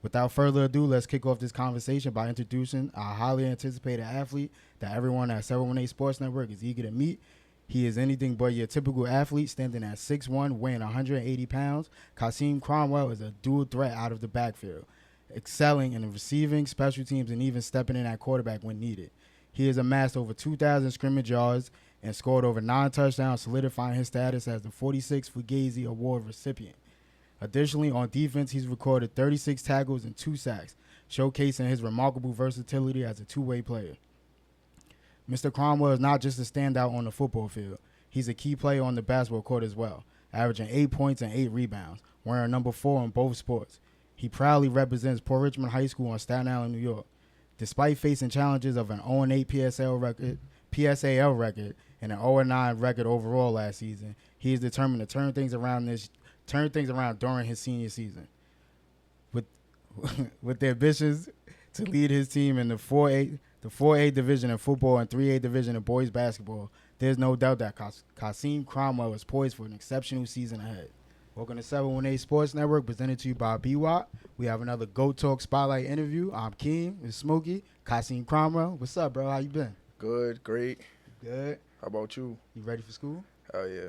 Without further ado, let's kick off this conversation by introducing our highly anticipated athlete that everyone at 718 Sports Network is eager to meet. He is anything but your typical athlete, standing at 6'1", weighing 180 pounds. Kasim Cromwell is a dual threat out of the backfield, excelling in the receiving, special teams, and even stepping in at quarterback when needed. He has amassed over 2,000 scrimmage yards and scored over 9 touchdowns, solidifying his status as the 46th Fugazi Award recipient. Additionally, on defense, he's recorded 36 tackles and 2 sacks, showcasing his remarkable versatility as a two-way player. Mr. Cromwell is not just a standout on the football field. He's a key player on the basketball court as well, averaging 8 points and 8 rebounds, wearing number 4 in both sports. He proudly represents Port Richmond High School on Staten Island, New York. Despite facing challenges of an 0-8 PSAL record and an 0-9 record overall last season, he is determined to turn things around during his senior season. With the ambitions to lead his team in the 4A division in football and 3A division in boys basketball, there's no doubt that Kasim Cromwell is poised for an exceptional season ahead. Welcome to 718 Sports Network, presented to you by G.O.A.T. We have another Go Talk Spotlight interview. I'm Keem, it's Smokey, Kasim Cromwell. What's up, bro? How you been? Good, great. Good. How about you? You ready for school? Hell yeah.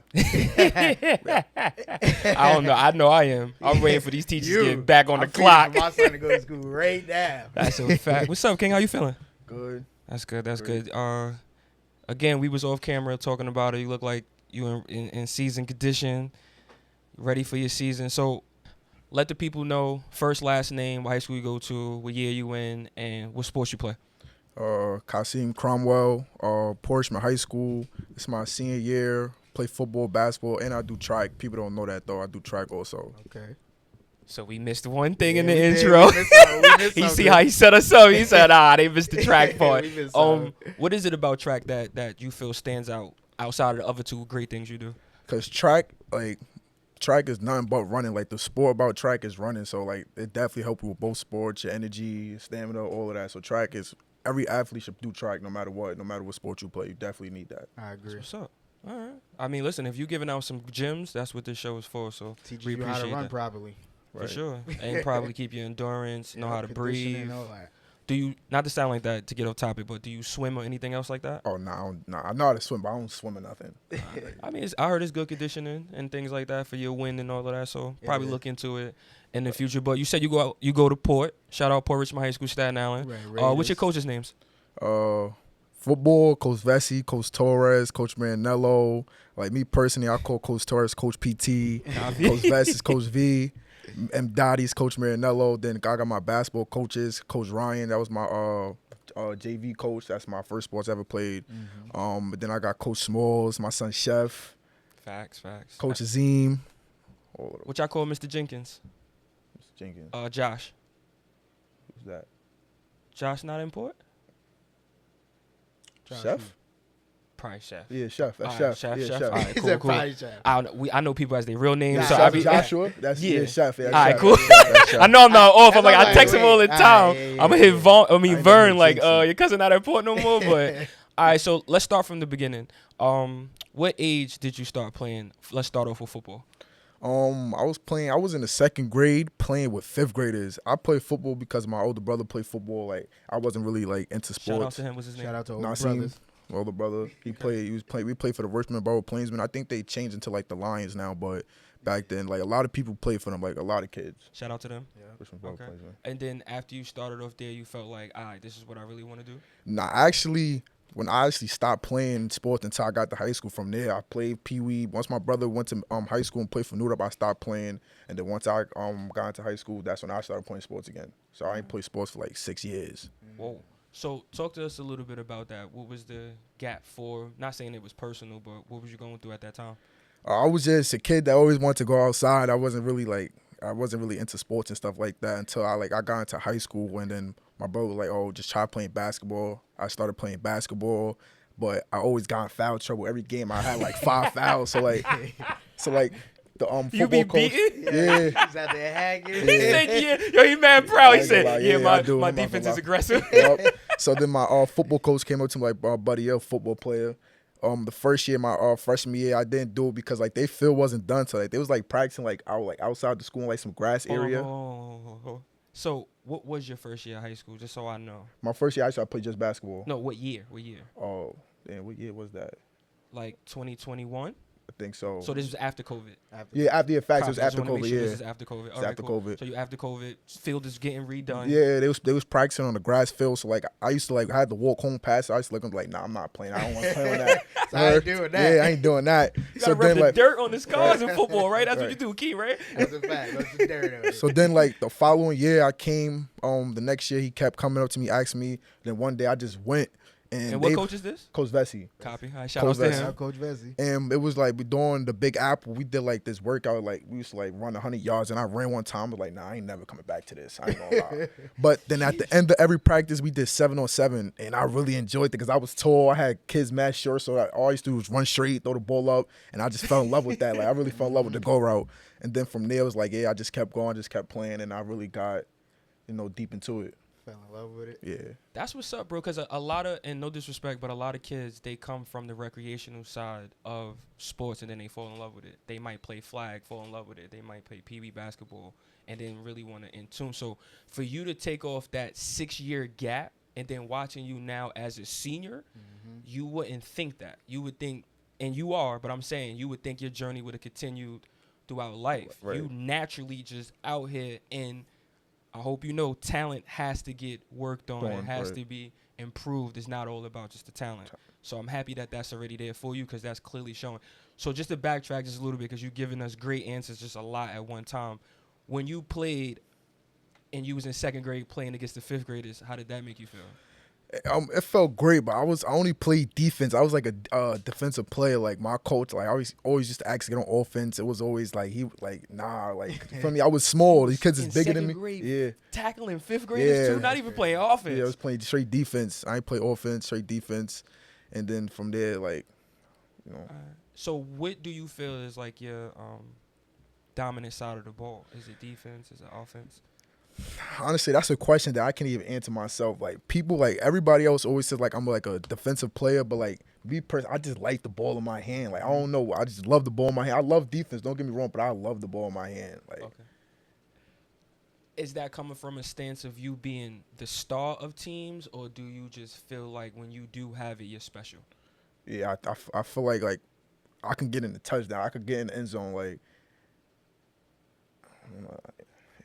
I don't know. I know I am. I'm waiting for these teachers to get back on the clock. My son to go to school right now. That's a fact. What's up, King? How you feeling? Good. That's good. That's good. Again, we was off camera talking about it. You look like you in season condition, ready for your season. So let the people know first, last name, what high school you go to, what year you in, and what sports you play. Kasim Cromwell, Portsmouth High School. It's my senior year. Play football, basketball, and I do track. People don't know that, though. I do track also. Okay. So we missed one thing in the intro. You see how he set us up. He said, they missed the track part. What is it about track that you feel stands out outside of the other two great things you do? Because track is nothing but running. Like, the sport about track is running. So, like, it definitely helps you with both sports, your energy, your stamina, all of that. So track is, every athlete should do track no matter what sport you play. You definitely need that. I agree. That's what's up. All right. I mean, listen, if you're giving out some gems, that's what this show is for. So teach we you how to appreciate run that. properly. For sure. And probably keep your endurance, know how to breathe. All that. Do you, not to sound like that to get off topic, but do you swim or anything else like that? Oh, no. I know how to swim, but I don't swim or nothing. I mean, I heard it's good conditioning and things like that for your wind and all of that. So probably look into it in the future. But you said you go to Port. Shout out Port Richmond High School, Staten Island. Right, what's your coaches' names? Football, Coach Vessi, Coach Torres, Coach Marinello. Like, me personally, I call Coach Torres Coach PT. Coach Vessi is Coach V. M. Dottie's Coach Marinello. Then I got my basketball coaches, Coach Ryan. That was my JV coach. That's my first sports I ever played. Mm-hmm. But then I got Coach Smalls, my son Chef. Facts. Coach Azim. What y'all call Mr. Jenkins? Mr. Jenkins. Josh. Who's that? Josh not in Port? Chef? Probably Chef. Yeah, Chef. That's All right, Chef. Yeah, Chef. Chef. All right, cool. Chef. I know people as their real names. Yeah, so Chef I be, Joshua? That's Chef. Yeah, all right, Chef. cool. That's Chef. I know I'm not off. I'm like, I That's text all him all the right. time. Yeah. I'm going to hit Vern, like, jinxie. your cousin not at Port no more. But, all right, so let's start from the beginning. What age did you start playing? Let's start off with football. I was in the second grade playing with fifth graders. I played football because my older brother played football. Like, I wasn't really, like, into sports. Shout out to him. What's his name? Shout out to older Nasim, brothers. my older brother. We played for the Richmond Borough Plainsmen. I think they changed into, like, the Lions now, but back then, like, a lot of people played for them, like, a lot of kids. Shout out to them. Richmond Borough Okay. Plainsmen. And then after you started off there, you felt like, all right, this is what I really want to do? Nah, actually, when I actually stopped playing sports until I got to high school, from there I played Pee Wee. Once my brother went to high school and played for New York, I stopped playing. And then once I got into high school, that's when I started playing sports again. So I ain't played sports for like 6 years. Whoa. So talk to us a little bit about that. What was the gap for? Not saying it was personal, but what was you going through at that time? I was just a kid that always wanted to go outside. I wasn't really into sports and stuff like that until I got into high school, and then my brother was like, "Oh, just try playing basketball." I started playing basketball, but I always got in foul trouble. Every game I had like 5 fouls. So like the football You be coach, beaten? yeah. He's out there hacking. He said, yeah. Yo, he mad proud. He I said, ain't gonna lie, I do. my I'm not defense gonna is lie. aggressive. Yep. So then my football coach came up to me like, buddy, you're a football player. The first year, my freshman year, I didn't do it because like they field wasn't done. So like they was like practicing like outside the school in like some grass area. Oh. So, what was your first year of high school, just so I know? My first year, I played just basketball. No, what year? What year? Oh, damn, what year was that? Like 2021? I think so. So this was after COVID. Yeah, after the facts, it was Copy, I just after wanna make COVID. sure Yeah, This is after COVID. it's All right, after cool. COVID. So you after COVID, field is getting redone. Yeah, they was practicing on the grass field. So like, I used to like, I had to walk home past it. I used to look and be like, nah, I'm not playing. I don't want to play on that. So I ain't doing that. Yeah, I ain't doing that. You gotta rub the dirt on his cars in football, right? That's what Right. you do, Key, right? That's a fact. That's the dirt of it. So then, like the following year, I came. The next year, he kept coming up to me, asking me. Then one day, I just went. And what coach is this? Coach Vesey. Copy. All right, shout Coach out to Vesey. him. Coach Varsity. And it was like we doing the Big Apple. We did like this workout. Like we used to like run 100 yards, and I ran one time. I was like, nah, I ain't never coming back to this. I ain't gonna lie. But then at the end of every practice, we did 7-on-7, and I really enjoyed it because I was tall. I had kids mad short, so all I used to do was run straight, throw the ball up, and I just fell in love with that. Like I really fell in love with the go route. And then from there, it was like, yeah, I just kept going, just kept playing, and I really got, deep into it. Fell in love with it. Yeah. That's what's up, bro. Because a lot of, and no disrespect, but a lot of kids, they come from the recreational side of sports and then they fall in love with it. They might play flag, fall in love with it. They might play Pee Wee basketball and then really want to in tune. So for you to take off that 6-year gap and then watching you now as a senior, you wouldn't think that. You would think, and you are, but I'm saying you would think your journey would have continued throughout life. Right. You naturally just out here, and I hope you know, talent has to get worked on. It has to be improved. It's not all about just the talent. So I'm happy that that's already there for you because that's clearly showing. So just to backtrack just a little bit, because you've given us great answers, just a lot at one time. When you played and you was in 2nd grade playing against the 5th graders, how did that make you feel? It felt great, but I only played defense. I was like a defensive player. Like my coach, like I always used to ask to get on offense. It was always like nah, like for me, I was small. These kids is bigger than me. Grade, Yeah, tackling 5th graders too, not even playing offense. Yeah, I was playing straight defense. I ain't play offense, straight defense, and then from there, like, So what do you feel is like your dominant side of the ball? Is it defense? Is it offense? Honestly, that's a question that I can't even answer myself. Like people, like everybody else always says like I'm like a defensive player, but like me personally, I just like the ball in my hand. Like I don't know, I just love the ball in my hand. I love defense. Don't get me wrong, but I love the ball in my hand. Like, okay. Is that coming from a stance of you being the star of teams, or do you just feel like when you do have it, you're special? Yeah, I feel like I can get in the touchdown. I could get in the end zone. Like,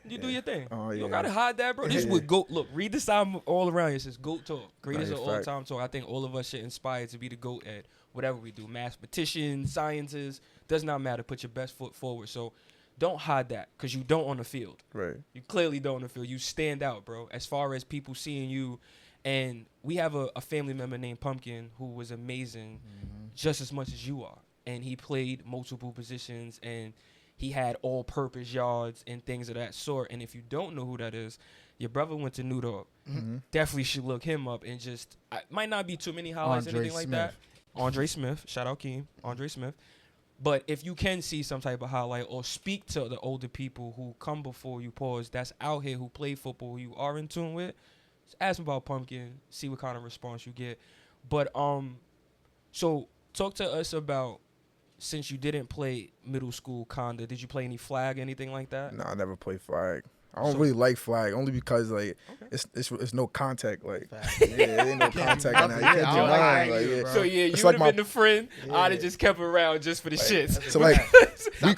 You do your thing. Oh, You don't yeah. gotta hide that, bro. This is what GOAT. Look, read the sign all around. It says GOAT talk. Greatest of Nice all fact. time talk. I think all of us should inspire to be the GOAT at whatever we do. Mathematicians, sciences, does not matter. Put your best foot forward. So don't hide that, because you don't on the field. right. You clearly don't on the field. You stand out, bro, as far as people seeing you. And we have a family member named Pumpkin who was amazing just as much as you are. And he played multiple positions, and he had all-purpose yards and things of that sort. And if you don't know who that is, your brother went to New York. Definitely should look him up. And just might not be too many highlights or Andre anything like that. Andre Smith. Shout out Keem. Andre Smith. But if you can see some type of highlight or speak to the older people who come before you, pause, that's out here, who play football, who you are in tune with, just ask them about Pumpkin, see what kind of response you get. But so talk to us about, since you didn't play middle school, kinda, did you play any flag, anything like that? No, I never played flag. I don't So- really like flag, only because like it's no contact. Like yeah, it ain't no contact in that. You can't do I don't nothing. like Like, that yeah. either, bro. So yeah, you It's would like have been the friend. Yeah. I'd have just kept around just for the shits. So like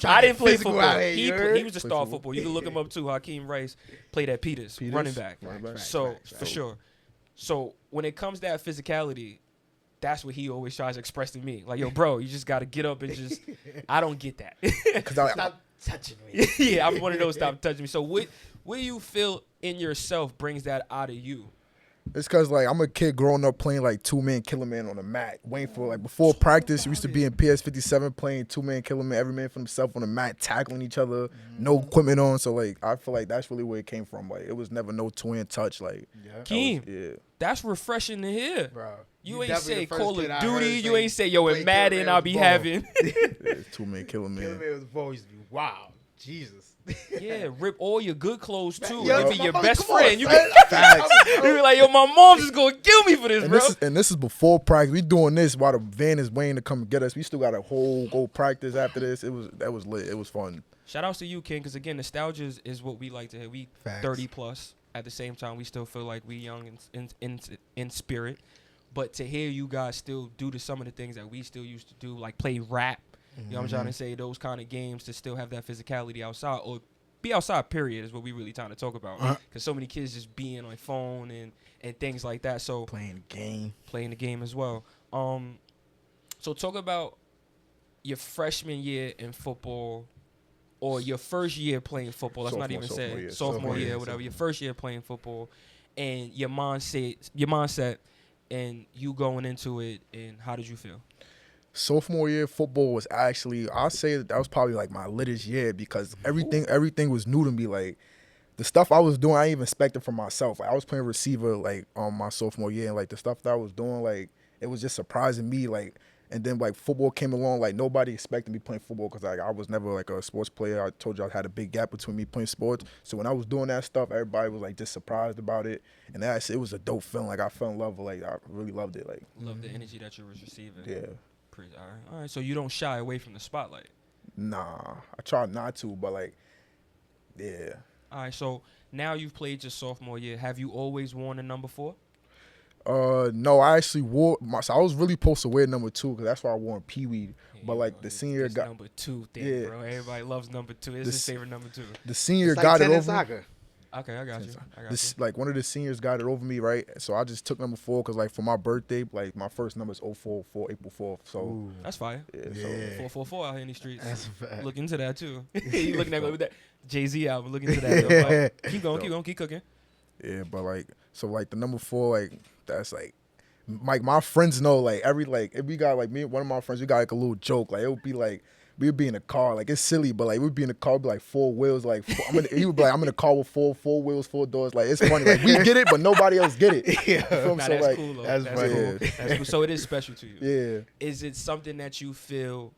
I didn't play physical football. out here, you heard? He was a star football. You can look him up too. Hakeem Rice played at Peters. Running back. Facts, So facts. for sure. So when it comes to that physicality, that's what he always tries to express to me. Like, yo, bro, you just got to get up and just. I don't get that. because I, Stop touching me. Yeah, I'm one of those. Stop touching me. So what do you feel in yourself brings that out of you? it's because like I'm a kid growing up playing like 2-man killer man on the mat, waiting for like before practice. We used to be in PS57 playing 2-man killer man, every man for himself on the mat, tackling each other, no equipment on. So like I feel like that's really where it came from. Like it was never no twin touch. Like Yeah. Keem, yeah. that's refreshing to hear. Bro. You ain't definitely say the first Call kid of I Duty. heard You say ain't say, yo, play in Madden, killer I'll man be ball. having. Yeah, 2-man killer man. Killer Man was before used to be wow. Jesus. Yeah, rip all your good clothes too. Yo, You be my your mother, best come on, friend. You son. be like, yo, my mom's just gonna kill me for this, And bro. this is before practice. We doing this while the van is waiting to come get us. We still got a whole go practice after this. That was lit. It was fun. shout outs to you, King, because again, nostalgia is what we like to hear. We Facts. 30 plus. At the same time, we still feel like we young in spirit. But to hear you guys still do some of the things that we still used to do, like play rap, you know what I'm trying to say, those kind of games, to still have that physicality outside, or be outside, period, is what we really trying to talk about. Because so many kids just being on phone and things like that. So Playing the game as well. So talk about your freshman year in football, or your first year playing football. Let's not even say sophomore year, whatever. Your first year playing football, and your mindset, and you going into it, and how did you feel? Sophomore year football was actually, I'll say that was probably like my littest year, because everything was new to me. Like, the stuff I was doing, I didn't even expect it from myself. Like, I was playing receiver like on my sophomore year, and like the stuff that I was doing, like it was just surprising me. Like, and then like football came along, like nobody expected me playing football, because like I was never like a sports player. I told you I had a big gap between me playing sports. So when I was doing that stuff, everybody was like just surprised about it, and it was a dope feeling. Like, I fell in love with, like, I really loved it. Like, love the energy that you was receiving. Yeah. All right. So you don't shy away from the spotlight. Nah, I try not to, but like, yeah. All right. So now you've played your sophomore year. Have you always worn a number 4? No, I actually wore so I was really supposed to wear number 2, because that's why I wore in Pee Wee. But like the senior got number 2 thing, bro. Everybody loves number 2. It's his favorite number 2. The senior It's got like it over. soccer. Okay, I got you. Like one of the seniors got it over me, right? So I just took number 4, because like for my birthday, like my first number is 044, April 4th. So that's fire. yeah. 444 out here in these streets. That's a fact. Look into that too. You looking at with that Jay-Z album? Look into that. Though. Keep going. Keep cooking. Yeah, but like, so like the number 4, like that's like my friends know, like if we got like me and one of my friends, we got like a little joke. Like, it would be like, we would be in a car, like it's silly, but like we'd be in a car, be like 4 wheels, like he would be like, I'm in a car with four wheels, 4 doors. Like, it's funny, like we get it, but nobody else get it. Yeah, so that's like, cool though. that's That's funny. cool. That's cool. So it is special to you. Yeah. Is it something that you feel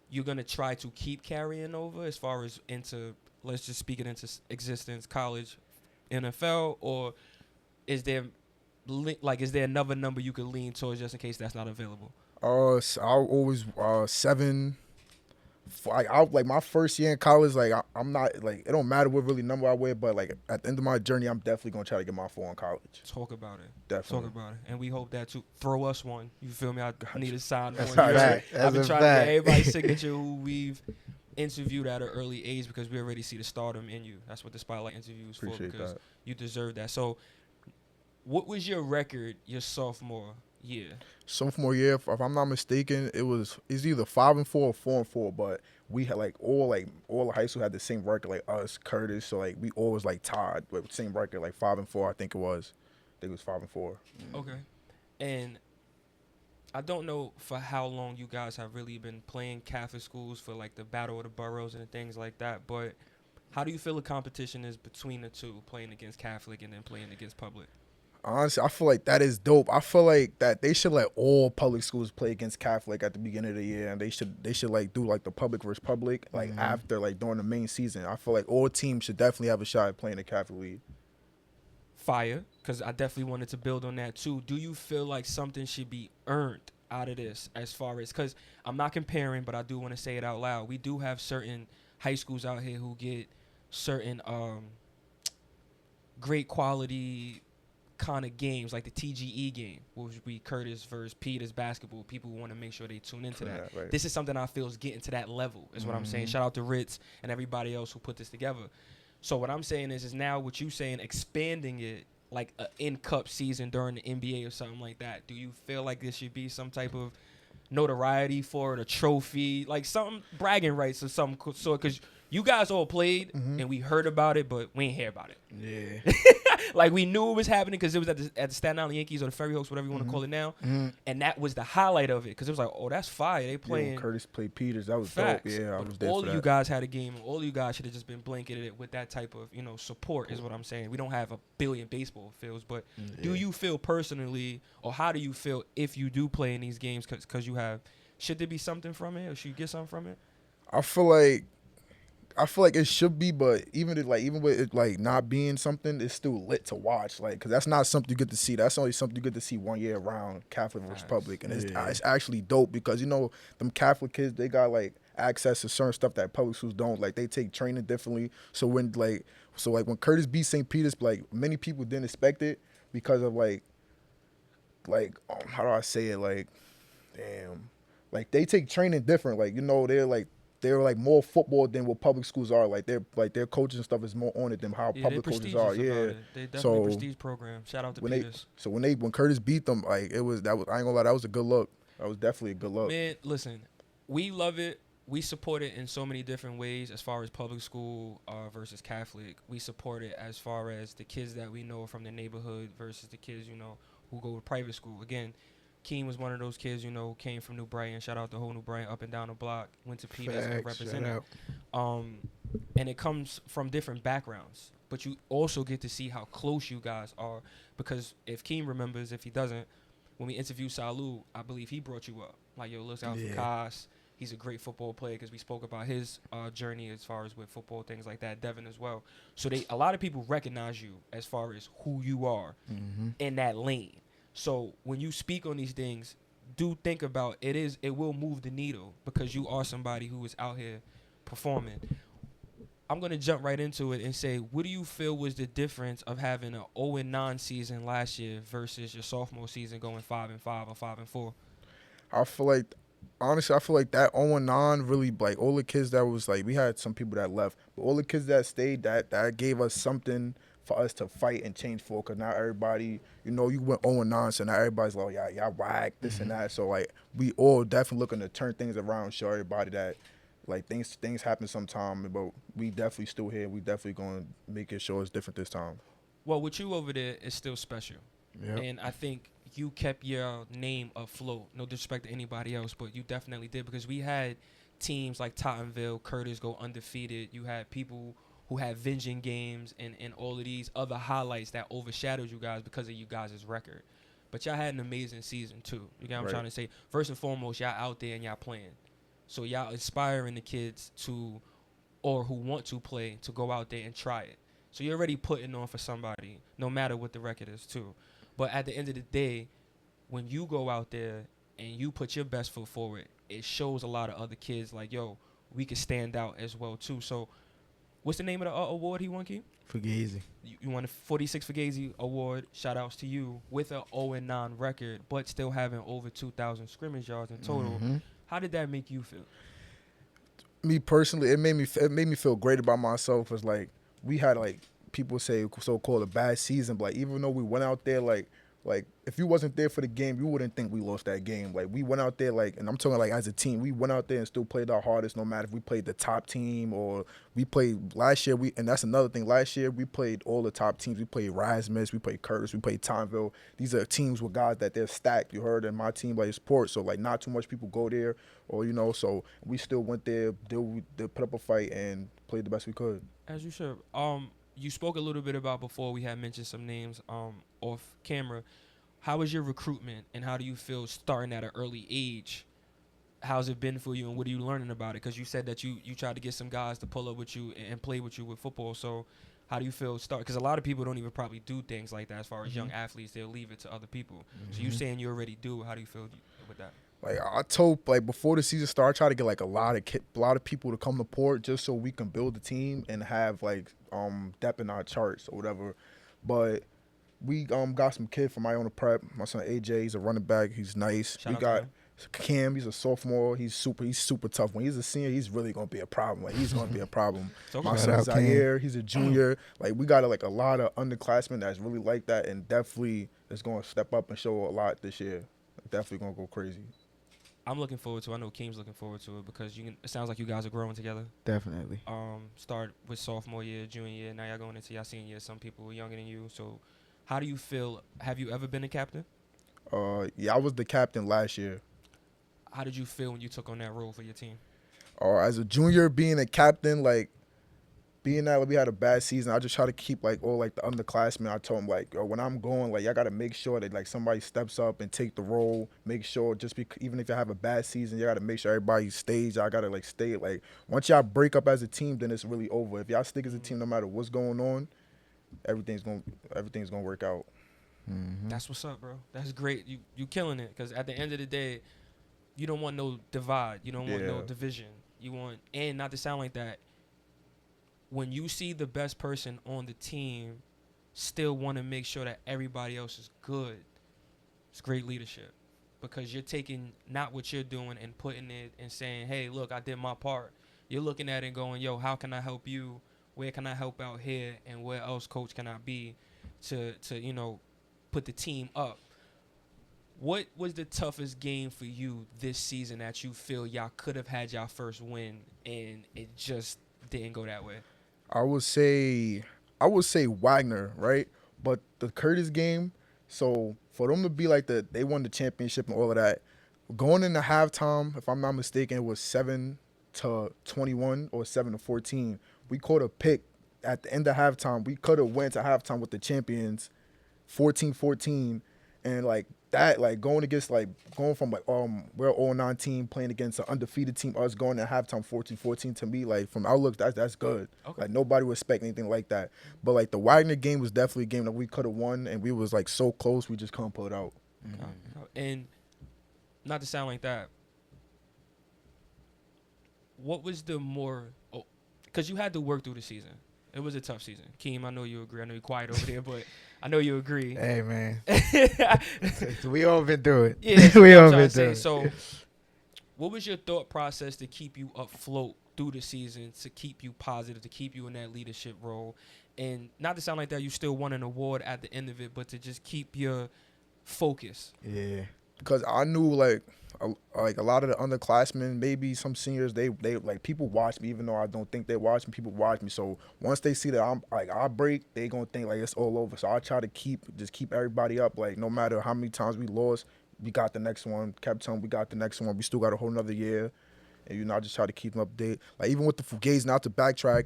you're gonna try to keep carrying over, as far as into, let's just speak it into existence, college, NFL, or is there another number you could lean towards just in case that's not available? So I always 7. Like my first year in college, like I'm not, like, it don't matter what really number I wear, but like at the end of my journey, I'm definitely gonna try to get my 4 in college. Talk about it. Definitely. Talk about it. And we hope that to throw us one. You feel me? I need a sign That's one. a fact. I've been That's a trying to fact. get everybody's signature who we've interviewed at an early age, because we already see the stardom in you. That's what the Spotlight interview is for, Appreciate because that. you deserve that. So what was your record your sophomore year? Sophomore year, if I'm not mistaken, it's either 5-4 or 4-4. But we had all the high school had the same record, like us, Curtis. So like we always like tied with the same record, like 5-4. I think it was 5-4. Okay. And I don't know for how long you guys have really been playing Catholic schools for like the Battle of the Boroughs and things like that, but how do you feel the competition is between the two, playing against Catholic and then playing against public? Honestly, I feel like that is dope. I feel like that they should let all public schools play against Catholic at the beginning of the year, and they should like do like the public versus public like after, like during the main season. I feel like all teams should definitely have a shot at playing the Catholic League. Fire, because I definitely wanted to build on that too. Do you feel like something should be earned out of this, as far as, because I'm not comparing, but I do want to say it out loud. We do have certain high schools out here who get certain great quality kind of games, like the TGE game, which would be Curtis versus Peters basketball. People want to make sure they tune into that. Right. This is something I feel is getting to that level, is what I'm saying. Shout out to Ritz and everybody else who put this together. So what I'm saying is now what you saying, expanding it like an in-cup season during the NBA or something like that. Do you feel like this should be some type of notoriety for it, a trophy, like something, bragging rights or some sort? Because you guys all played and we heard about it, but we ain't hear about it. Yeah. Like, we knew it was happening because it was at the Staten Island Yankees or the Ferry Hawks, whatever you want to call it now. And that was the highlight of it, because it was like, oh, that's fire. They playing. Curtis played Peters. That was Facts. dope. Yeah, I But was there all for of that. you guys had a game. All of you guys should have just been blanketed it with that type of, support, is what I'm saying. We don't have a billion baseball fields, but do you feel personally, or how do you feel if you do play in these games, because you have, should there be something from it, or should you get something from it? I feel like it should be, but even with it like not being something, it's still lit to watch. Like, cause that's not something you get to see. That's only something you get to see one year around, Catholic versus public, and it's actually dope, because them Catholic kids, they got like access to certain stuff that public schools don't. Like they take training differently. So when Curtis beat St. Peter's, like many people didn't expect it because of how do I say it? Like, damn, like they take training different. Like they're like more football than what public schools are. Like their coaches and stuff is more on it than how Yeah, public coaches are. about Yeah. it. They definitely prestige program. Shout out to Peters. When Curtis beat them, like I ain't gonna lie, that was a good look. That was definitely a good look. Man, listen, we love it. We support it in so many different ways as far as public school versus Catholic. We support it as far as the kids that we know from the neighborhood versus the kids, who go to private school. Again, Keem was one of those kids, came from New Brighton. Shout out the whole New Brighton up and down the block. Went to Peters and represented. And it comes from different backgrounds. But you also get to see how close you guys are. Because if Keem remembers, if he doesn't, when we interviewed Salou, I believe he brought you up. Like, yo, look out for Kas. He's a great football player because we spoke about his journey as far as with football, things like that. Devin as well. So a lot of people recognize you as far as who you are in that lane. So when you speak on these things, do think about it will move the needle because you are somebody who is out here performing. I'm going to jump right into it and say, what do you feel was the difference of having an 0-9 season last year versus your sophomore season going 5-5 or 5-4? Honestly, I feel like that 0-9 really, like, all the kids that was, like, we had some people that left, but all the kids that stayed, that gave us something for us to fight and change for, because now everybody, you went 0-9, so now everybody's like, oh, y'all whack, this and that. So, like, we all definitely looking to turn things around, show everybody that, like, things happen sometime, but we definitely still here. We definitely going to make it sure it's different this time. Well, with you over there, it's still special. Yep. And I think you kept your name afloat. No disrespect to anybody else, but you definitely did because we had teams like Tottenville, Curtis go undefeated. You had people who had Vengeance games and all of these other highlights that overshadowed you guys because of you guys' record. But y'all had an amazing season, too. You get what I'm trying to say? First and foremost, y'all out there and y'all playing. So y'all inspiring the kids or who want to play to go out there and try it. So you're already putting on for somebody, no matter what the record is, too. But at the end of the day, when you go out there and you put your best foot forward, it shows a lot of other kids like, yo, we can stand out as well, too. So what's the name of the award he won, Keem? Fugazi. You won the 46 Fugazi Award. Shout-outs to you with a 0-9 record, but still having over 2,000 scrimmage yards in total. How did that make you feel? Me personally, it made me feel great about myself. Cause like we had like people say so-called a bad season, but like even though we went out there like if you wasn't there for the game, you wouldn't think we lost that game. Like we went out there and I'm talking like as a team, we went out there and still played our hardest, no matter if we played the top team or we played last year. And that's another thing. Last year we played all the top teams. We played Rasmus, we played Curtis, we played Tottenville. These are teams with guys that they're stacked. You heard in my team like sport, so like not too much people go there, or so we still went there, they put up a fight and played the best we could. As you should. You spoke a little bit about before we had mentioned some names off camera. How was your recruitment and how do you feel starting at an early age? How's it been for you and what are you learning about it? Because you said that you tried to get some guys to pull up with you and play with you with football. So how do you feel start? Because a lot of people don't even probably do things like that as far as young athletes. They'll leave it to other people. So you saying you already do. How do you feel with that? Like I told, like before the season started, I tried to get like a lot of people to come to Port just so we can build the team and have like depth in our charts or whatever. But we got some kid from Iona Prep. My son AJ, he's a running back. He's nice. Shout we out got to him. Cam. He's a sophomore. He's super tough. When he's a senior, he's really gonna be a problem. Like he's gonna be a problem. My son Zaire, he's a junior. Like we got like a lot of underclassmen that's really like that and definitely is gonna step up and show a lot this year. Definitely gonna go crazy. I'm looking forward to it. I know Keem's looking forward to it because it sounds like you guys are growing together. Definitely. Start with sophomore year, junior year. Now y'all going into y'all senior year. Some people are younger than you. So how do you feel? Have you ever been a captain? Yeah, I was the captain last year. How did you feel when you took on that role for your team? As a junior, being a captain, like being that we had a bad season, I just try to keep like all like the underclassmen. I told them like, yo, when I'm going, like y'all gotta make sure that like somebody steps up and take the role. Make sure even if you have a bad season, you gotta make sure everybody stays. Y'all gotta like stay. Like once y'all break up as a team, then it's really over. If y'all stick as a team, no matter what's going on, everything's gonna work out. That's what's up, bro. That's great. You killing it because at the end of the day, you don't want no divide. You don't want no division. and not to sound like that, when you see the best person on the team still want to make sure that everybody else is good, it's great leadership. Because you're taking not what you're doing and putting it and saying, hey, look, I did my part. You're looking at it and going, yo, how can I help you? Where can I help out here? And where else, coach, can I be to put the team up? What was the toughest game for you this season that you feel y'all could have had y'all first win and it just didn't go that way? I would say Wagner, right? But the Curtis game, so for them to be like they won the championship and all of that, going into halftime, if I'm not mistaken, it was 7-21 or 7-14. We caught a pick at the end of halftime. We could have went to halftime with the champions, 14-14, and like that, like going from like we're an 0-9 team playing against an undefeated team, us going to halftime 14-14, to me, like from outlook, that's good. Okay. Like nobody would expect anything like that. But like the Wagner game was definitely a game that we could have won, and we was like so close, we just couldn't pull it out. And not to sound like that, what was the more, because you had to work through the season. It was a tough season. Keem, I know you agree. I know you're quiet over there, but I know you agree. Hey, man. We all been through it. Yeah, we all been through it. So what was your thought process to keep you afloat through the season, to keep you positive, to keep you in that leadership role? And not to sound like that you still won an award at the end of it, but to just keep your focus. Yeah. Because I knew like a lot of the underclassmen, maybe some seniors, they like people watch me, even though I don't think they watch me. People watch me, so once they see that I'm like I break, they gonna think like it's all over. So I try to keep everybody up. Like no matter how many times we lost, we got the next one. Kept telling we got the next one. We still got a whole nother year, and I just try to keep them updated. Like even with the Fugazi, not to backtrack,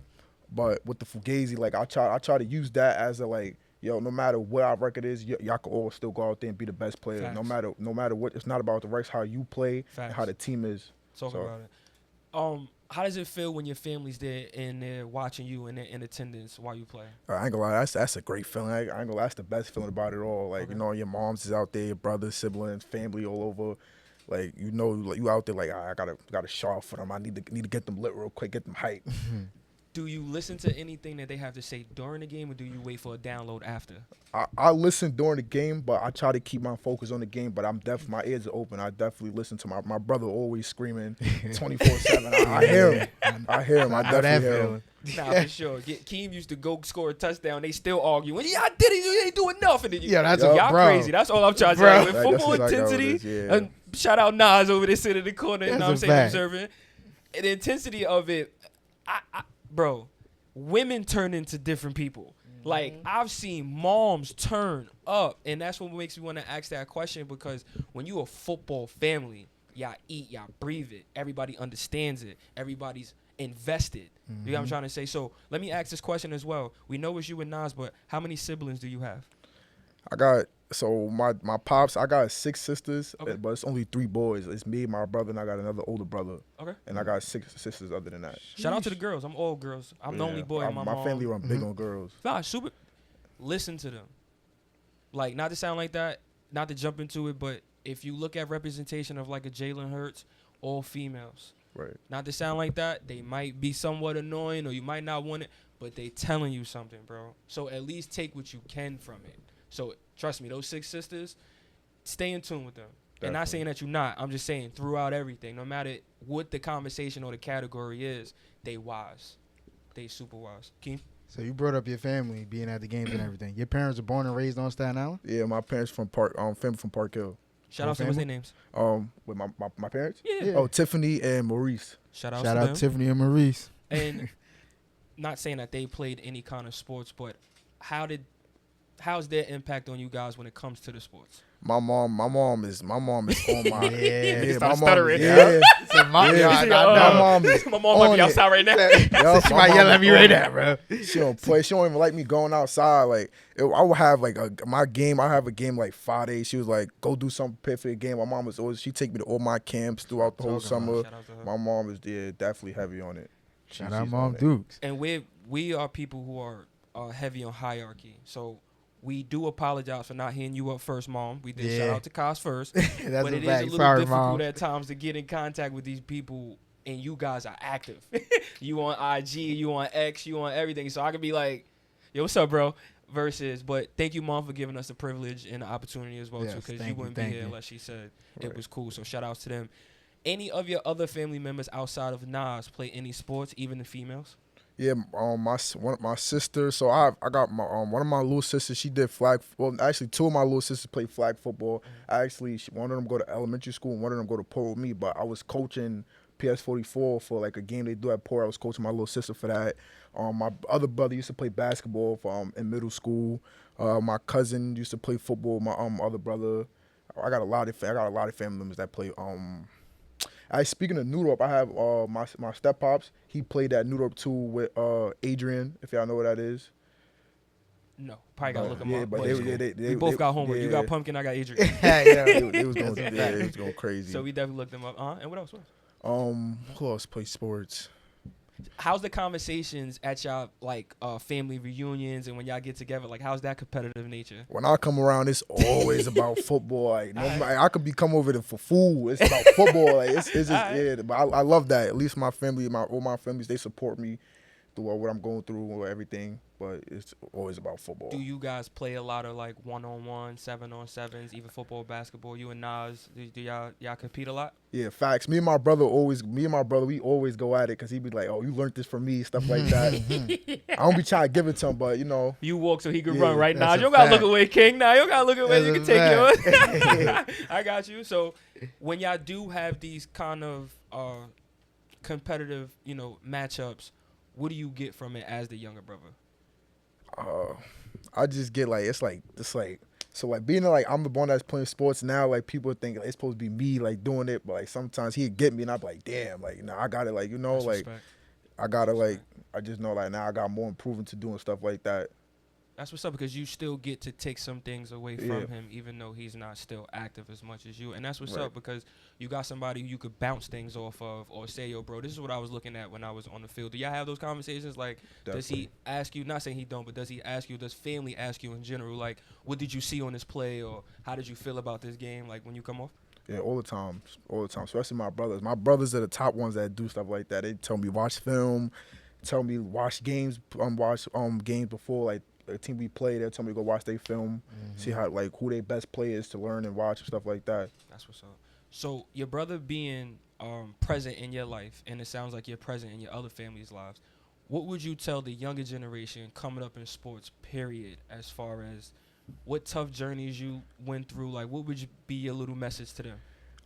but with the Fugazi, like I try to use that as a like. Yo, no matter what our record is, y'all can all still go out there and be the best player. Facts. No matter what, it's not about the records, how you play and how the team is. Talk about it. How does it feel when your family's there and they're watching you and they're in attendance while you play? I ain't gonna lie, that's a great feeling. I ain't gonna lie, that's the best feeling about it all. Like, your moms is out there, your brothers, siblings, family all over. Like, like, you out there like, I gotta show off for them. I need to get them lit real quick, get them hype. Do you listen to anything that they have to say during the game, or do you wait for a download after? I listen during the game, but I try to keep my focus on the game. But my ears are open. I definitely listen to my brother always screaming 24/7. I hear him. I definitely hear him. Nah, for sure. Keem used to go score a touchdown. They still arguing. Yeah, I did it. You ain't doing nothing. Y'all crazy. That's all I'm trying to say. With football intensity, and shout out Nas over there sitting in the corner. You know what I'm saying? Observing. And the intensity of it, bro, women turn into different people. Like, I've seen moms turn up, and that's what makes me want to ask that question, because when you a football family, y'all eat, y'all breathe it. Everybody understands it. Everybody's invested. You know what I'm trying to say? So let me ask this question as well. We know it's you and Nas, but how many siblings do you have? My pops, I got 6 sisters, Okay. but it's only 3 boys. It's me, my brother, and I got another older brother. Okay. And I got 6 sisters other than that. Shout out to the girls. I'm all girls. I'm the only boy in my mom. family run big on girls. Nah, super. Listen to them. Like, not to sound like that, not to jump into it, but if you look at representation of like a Jalen Hurts, all females. Right. Not to sound like that, they might be somewhat annoying or you might not want it, but they telling you something, bro. So at least take what you can from it. So trust me, those 6 sisters, stay in tune with them. Definitely. And not saying that you're not. I'm just saying throughout everything, no matter what the conversation or the category is, they wise. They super wise. Keem? So you brought up your family being at the games and everything. Your parents were born and raised on Staten Island? Yeah, my parents family from Park Hill. Shout out to what's their names? With my parents? Yeah. Oh, Tiffany and Maurice. Shout out to Tiffany and Maurice. And not saying that they played any kind of sports, but how's their impact on you guys when it comes to the sports? My mom is on my yeah. my stuttering. So my mom is my mom might be outside right now. She might yell at me right now, bro. She don't play. She don't even like me going outside. Like I would have like my game. I have a game like Friday. She was like, go do something prepared for the game. My mom was always, she take me to all my camps throughout the whole summer. My mom is definitely heavy on it. Shout out Mom Dukes. And we are people who are heavy on hierarchy. So we do apologize for not hitting you up first, Mom. We did shout out to Kaz first. That's but it is a little difficult at times to get in contact with these people and you guys are active. You on IG, you on X, you on everything. So I could be like, yo, what's up, bro? Versus, but thank you, Mom, for giving us the privilege and the opportunity as well, Yes, too, because thank you you, wouldn't be thank here you. unless she said Right. it was cool. So shout outs to them. Any of your other family members outside of Nas play any sports, even the females? Yeah, my sister. So I got my one of my little sisters. She did flag. Well, actually, two of my little sisters played flag football. One of them go to elementary school, and one of them go to Port with me. But I was coaching PS44 for like a game they do at Port. I was coaching my little sister for that. My other brother used to play basketball for, in middle school. My cousin used to play football. My other brother. I got a lot of family members that play. Speaking of Noodle, I have my step pops. He played at Noodle too with Adrian, if y'all know what that is. No, probably gotta look them Yeah, up. but But we both got homework. You got Pumpkin, I got Adrian. They was going, it was going crazy. So we definitely looked them up. And what else? Who else plays sports? How's the conversations at y'all like family reunions and when y'all get together? Like, how's that competitive nature? When I come around, it's always about football. Like, I could be come over there for food. It's about football. Like, it's just yeah. But I love that. At least my family, all my families, they support me through what I'm going through or everything. But it's always about football. Do you guys play a lot of like 1-on-1, 7-on-7s, even football, basketball? You and Nas, do y'all compete a lot? Yeah, facts. Me and my brother, we always go at it because he'd be like, "Oh, you learned this from me," stuff like that. I don't be trying to give it to him, but you know. You walk so he can Yeah, run, right? Nas, that's you don't a gotta fact. look away, King. Now you don't gotta look away. You can That's take a yours. I got you. So when y'all do have these kind of competitive, matchups, what do you get from it as the younger brother? I just get like so like being like I'm the one that's playing sports now. Like people think it's supposed to be me like doing it, but like sometimes he'd get me and I'd be like, damn, like nah, I got it. Like That's like respect. I gotta like I just know like now I got more improving to do and stuff like that. That's what's up because you still get to take some things away from Yeah. him, even though he's not still active as much as you. And that's what's Right. up because you got somebody you could bounce things off of or say, yo, bro, this is what I was looking at when I was on the field. Do y'all have those conversations? Like, does he ask you, not saying he don't, but does he ask you, does family ask you in general, like, what did you see on this play or how did you feel about this game, like, when you come off? Yeah, all the time, especially my brothers. My brothers are the top ones that do stuff like that. They tell me watch film, tell me watch games, watch games before like the team we play. They'll tell me to go watch their film, see how like who their best players to learn and watch and stuff like that. That's what's up. So your brother being present in your life, and it sounds like you're present in your other family's lives, what would you tell the younger generation coming up in sports, period, as far as what tough journeys you went through? Like, what would be your little message to them?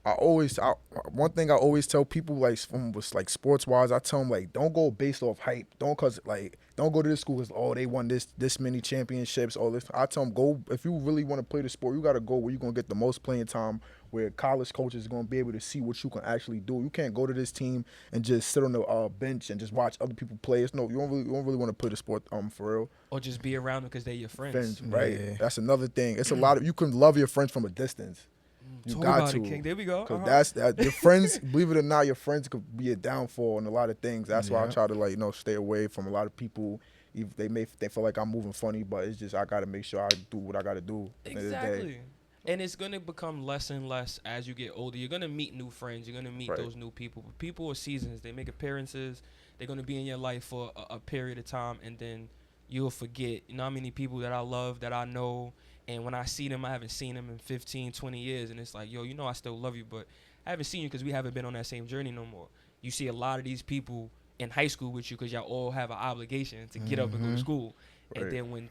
One thing I always tell people like sports wise, I tell them like don't go based off hype. Don't go to this school because they won this many championships. All this. I tell them go if you really want to play the sport, you got to go where you're gonna get the most playing time. Where college coaches are gonna be able to see what you can actually do. You can't go to this team and just sit on the bench and just watch other people play. You don't really want to play the sport for real. Or just be around them because they're your friends. Right? Yeah. That's another thing. It's a lot of you can love your friends from a distance. You Talk got about to. it, King. There we go. Because your friends, believe it or not, your friends could be a downfall in a lot of things. That's why I try to stay away from a lot of people. Even they feel like I'm moving funny, but it's just I got to make sure I do what I got to do. At the end of the day. Exactly. And it's going to become less and less as you get older. You're going to meet new friends. You're going to meet those new people. But people are seasons. They make appearances. They're going to be in your life for a period of time, and then you'll forget. You know how many people that I love, that I know, and when I see them, I haven't seen them in 15, 20 years, and it's like, yo, I still love you, but I haven't seen you because we haven't been on that same journey no more. You see a lot of these people in high school with you because y'all all have an obligation to get up and go to school. Right. And then when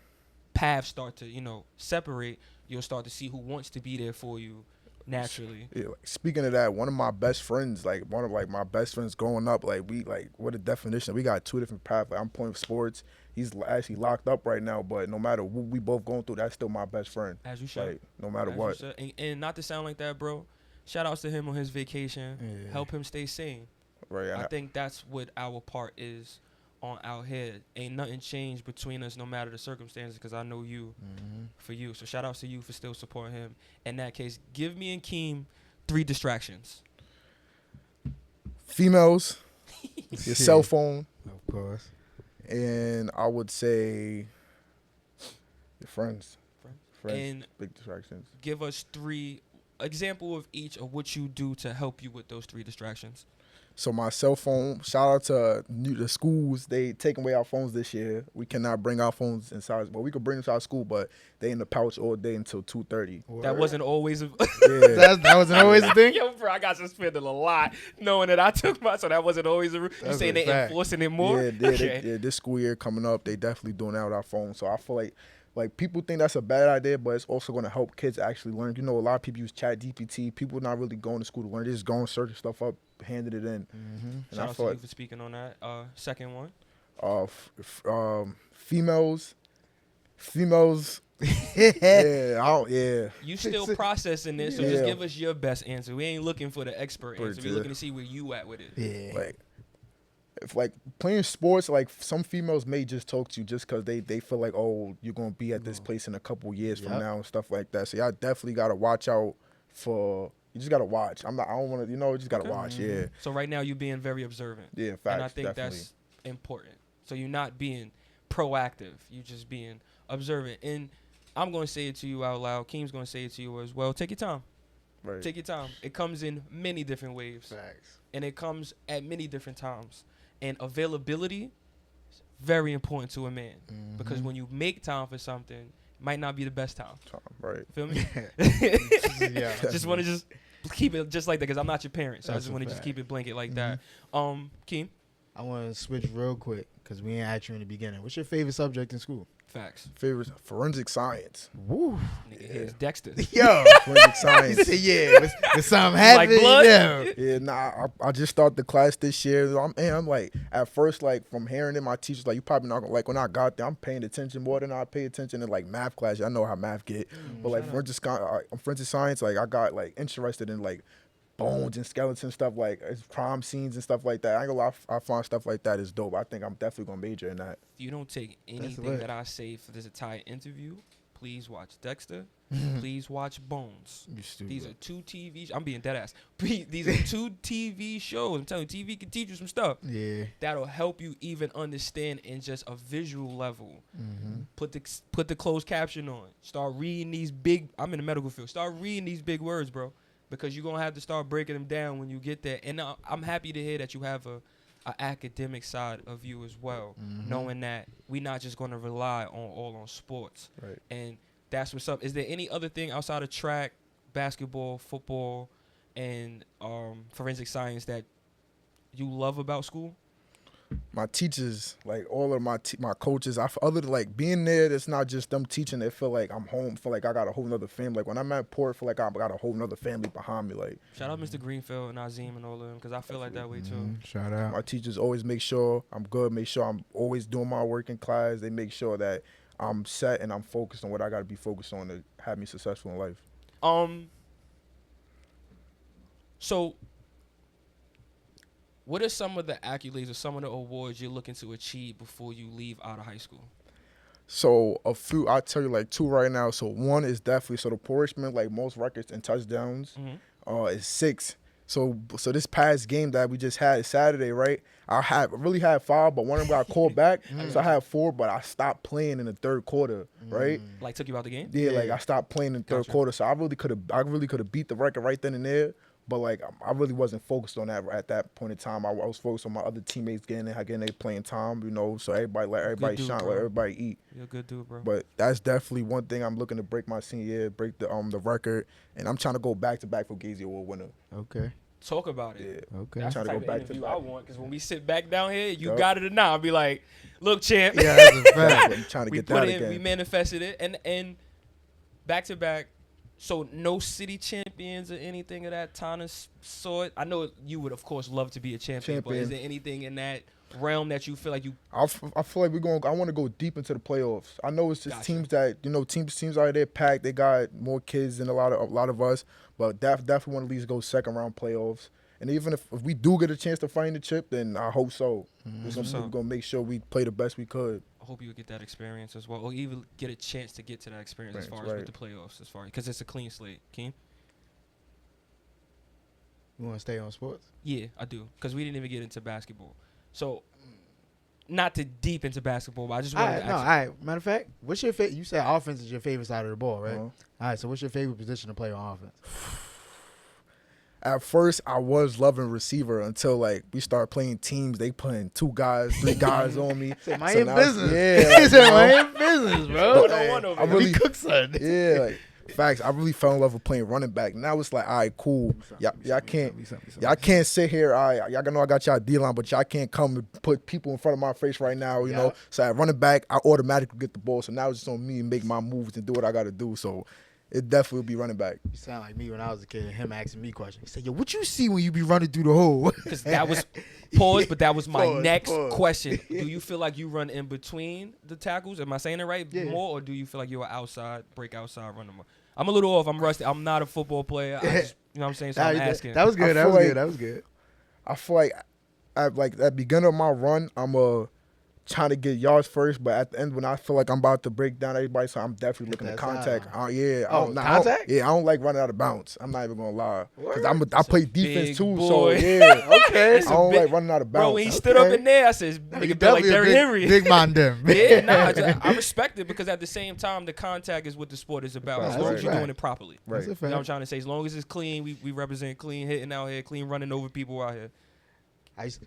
paths start to, separate, you'll start to see who wants to be there for you naturally. Yeah, like, speaking of that, one of my best friends, my best friends growing up, what a definition. We got two different paths. Like, I'm playing sports. He's actually locked up right now, but no matter what we both going through, that's still my best friend. As you should. Like, no matter As what. you should. And not to sound like that, bro, shout outs to him on his vacation. Yeah. Help him stay sane. Right. I think that's what our part is on our head. Ain't nothing changed between us no matter the circumstances because I know you for you. So shout outs to you for still supporting him. In that case, give me and Keem 3 distractions. Females, your cell phone, Of course. and I would say your friends. Friends, And big distractions. give us 3 example of each of what you do to help you with those 3 distractions. So my cell phone, shout out to the schools, they taking away our phones this year. We cannot bring our phones inside. Well, we could bring them inside school, but they in the pouch all day until 2:30. That wasn't always. Yeah. That wasn't always a thing. Yo, bro, I got suspended a lot knowing that I took my. So that wasn't always a. You That's saying a they fact. enforcing it more? Yeah, Okay. this school year coming up, they definitely doing that with our phones. So I feel like people think that's a bad idea, but it's also going to help kids actually learn. You know, a lot of people use ChatGPT. People not really going to school to learn. They just going searching stuff up, handing it in. And Shout out to you for speaking on that. Second one. Females. Yeah. You still processing this, so Yeah. just give us your best answer. We ain't looking for the expert answer. We looking to see where you at with it. Yeah. If playing sports, some females may just talk to you just because they feel like, oh, you're gonna be at this place in a couple years from now and stuff like that. So y'all definitely gotta watch out for. You just gotta watch. I don't want to. You just gotta watch. Yeah. So right now you're being very observant. Yeah. Facts. And I think definitely. that's important. So you're not being proactive. You're just being observant. And I'm going to say it to you out loud. Keem's going to say it to you as well. Take your time. Right. Take your time. It comes in many different waves. Facts. And it comes at many different times. And availability is very important to a man. Because when you make time for something, it might not be the best time. Right. Feel me? Yeah. Just want to just keep it just like that because I'm not your parent. So That's I just a want to just fact. keep it blanket like that. Keem? I want to switch real quick because we ain't asked you in the beginning. What's your favorite subject in school? Facts. Favorite forensic science. Woo. Nigga, here's Dexter. Yo. Forensic science. Yeah. With something happening. blood? Yeah. Yeah, nah, I just started the class this year. I'm like, at first, from hearing it, my teachers, you probably not gonna, when I got there, I'm paying attention more than I pay attention in, math class. I know how math get. But, forensic science, I got, interested in, bones and skeletons stuff, crime scenes and stuff like that. I ain't gonna lie, I find stuff like that is dope. I think I'm definitely gonna major in that. If you don't take anything lit. that I say for this entire interview, please watch Dexter. Please watch Bones. You stupid. These are two TV. I'm being dead ass. These are two TV shows. I'm telling you, TV can teach you some stuff. Yeah. That'll help you even understand in just a visual level. Put the closed caption on. Start reading these big. I'm in the medical field. Start reading these big words, bro. Because you're going to have to start breaking them down when you get there. And I'm happy to hear that you have a academic side of you as well, knowing that we're not just going to rely on sports. Right. And that's what's up. Is there any other thing outside of track, basketball, football, and forensic science that you love about school? My teachers, all of my coaches, other than being there, it's not just them teaching. They feel like I'm home. Feel like I got a whole nother family. When I'm at Port, I feel like I got a whole nother family behind me. Shout out Mr. Greenfield and Azim and all of them because I feel like that way too. Shout out. My teachers always make sure I'm good. Make sure I'm always doing my work in class. They make sure that I'm set and I'm focused on what I got to be focused on to have me successful in life. So what are some of the accolades or some of the awards you're looking to achieve before you leave out of high school? So a few, I'll tell you two right now. So one is definitely, the Porishman, most records and touchdowns, is 6. So this past game that we just had Saturday, right? I really had 5, but one of them got called back. So I had 4, but I stopped playing in the third quarter, right? Took you out the game? Yeah, I stopped playing in the third quarter. So I really could have beat the record right then and there. But I really wasn't focused on that at that point in time. I was focused on my other teammates getting their playing time, So everybody dude, shine, bro. let everybody eat. You're a good dude, bro. But that's definitely one thing I'm looking to break my senior year, break the record, and I'm trying to go back to back for Gazy Award winner. Okay. Talk about it. Yeah. Okay. That's the trying to type go of back to interview back. I want because when we sit back down here, you Yup. got it or not. I'll be like, look, champ. Yeah, that's a fact. I'm trying to we get put that it in, again. we manifested it, and back to back. So no city champions or anything of that kind of sort. I know you would of course love to be a champion, but is there anything in that realm that you feel like you? I feel like I want to go deep into the playoffs. I know it's just Gotcha. teams that teams out there packed. They got more kids than a lot of us, but definitely want to at least go second round playoffs. And even if we do get a chance to find the chip, then I hope so. We're gonna make sure we play the best we could. I hope you would get that experience as well, or even get a chance to get to that experience as far as with the playoffs, because it's a clean slate. Keem? You want to stay on sports? Yeah, I do, because we didn't even get into basketball. So, not to deep into basketball, but I just wanted to All ask right. Matter of fact, what's your you said offense is your favorite side of the ball, right? Uh-huh. All right. So what's your favorite position to play on offense? At first, I was loving receiver until like we started playing teams. They putting 2 guys, 3 guys on me. My So now business. yeah, He said my business, bro. One-on-one over I here. really cook son. yeah, like facts. I really fell in love with playing running back. Now it's like, all right, cool. Y'all can't sit here. All right, y'all know I got y'all D-line, but y'all can't come and put people in front of my face right now. You know, so at running back, I automatically get the ball. So now it's just on me to make my moves and do what I got to do. So it definitely will be running back. You sound like me when I was a kid. Him asking me questions. He said, "Yo, what you see when you be running through the hole?" Because that was pause, but that was my next pause. question. Do you feel like you run in between the tackles? Am I saying it right? Yeah. More, or do you feel like you're outside, break outside, running more? I'm a little off. I'm rusty. I'm not a football player. I just, you know what I'm saying? So I'm asking. That was good. I That was feel good. like- That was good. I feel like at the beginning of my run, I'm trying to get yards first, but at the end when I feel like I'm about to break down everybody, so I'm definitely looking that at contact. sideline. Contact? Contact? I don't like running out of bounds. I'm not even gonna lie, because Word? I play big defense too. boy. So yeah, Okay. It's I a don't big- like running out of bounds. Bro, when he stood up in there, I said, nigga built like Derrick Henry. Big man them. Yeah, nah, I respect it because at the same time, the contact is what the sport is about. As That's long as you're right. doing it properly. Right. That's a You fact. know what I'm trying to say? As long as it's clean, we represent clean hitting out here, clean running over people out here. I used